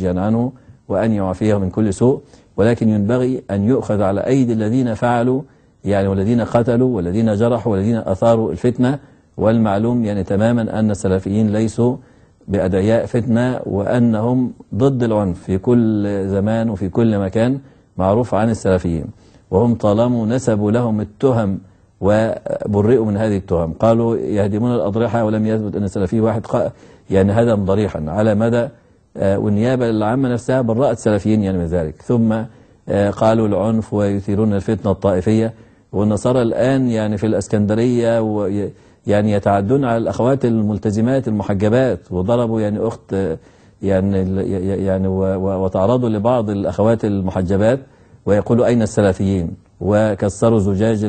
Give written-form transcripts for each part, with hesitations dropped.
عنه وأن يعافيه من كل سوء، ولكن ينبغي أن يؤخذ على أيدي الذين فعلوا يعني والذين قتلوا والذين جرحوا والذين أثاروا الفتنة. والمعلوم يعني تماما أن السلفيين ليسوا بأدعياء فتنة، وأنهم ضد العنف في كل زمان وفي كل مكان، معروف عن السلفيين. وهم طالما نسبوا لهم التهم وبرئوا من هذه التهم، قالوا يهدمون الأضرحة، ولم يثبت أن السلفي واحد يعني هدم ضريحا على مدى، والنيابة العامة نفسها برأت السلفيين يعني من ذلك. ثم قالوا العنف ويثيرون الفتنة الطائفية. والنصارى الآن يعني في الأسكندرية يعني يتعدون على الأخوات الملتزمات المحجبات، وضربوا يعني أخت يعني وتعرضوا لبعض الأخوات المحجبات ويقولوا أين السلفيين، وكسروا زجاج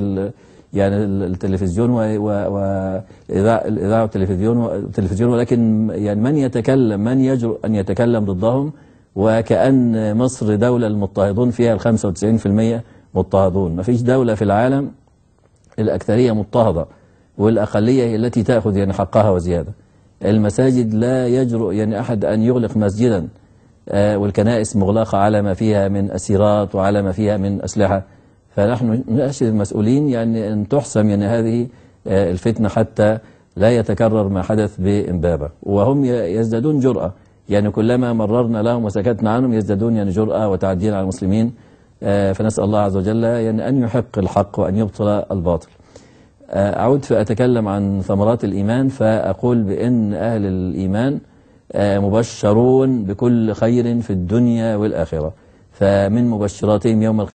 يعني التلفزيون والإذاعة والتلفزيون. ولكن يعني من يجرؤ أن يتكلم ضدهم، وكأن مصر دولة المضطهدون فيها 95% مضطهدون. ما فيش دولة في العالم الأكثرية مضطهدة والأقلية هي التي تأخذ يعني حقها وزيادة. المساجد لا يجرؤ يعني أحد أن يغلق مسجدا، والكنائس مغلقة على ما فيها من أسيرات وعلى ما فيها من أسلحة. فنحن نأشد المسؤولين يعني أن تحسم يعني هذه الفتنة حتى لا يتكرر ما حدث بإمبابة. وهم يزدادون جرأة، يعني كلما مررنا لهم وسكتنا عنهم يزدادون يعني جرأة وتعديل على المسلمين. فنسأل الله عز وجل يعني أن يحق الحق وأن يبطل الباطل. أعود فأتكلم عن ثمرات الإيمان، فأقول بأن أهل الإيمان مبشرون بكل خير في الدنيا والآخرة. فمن مبشراتهم يوم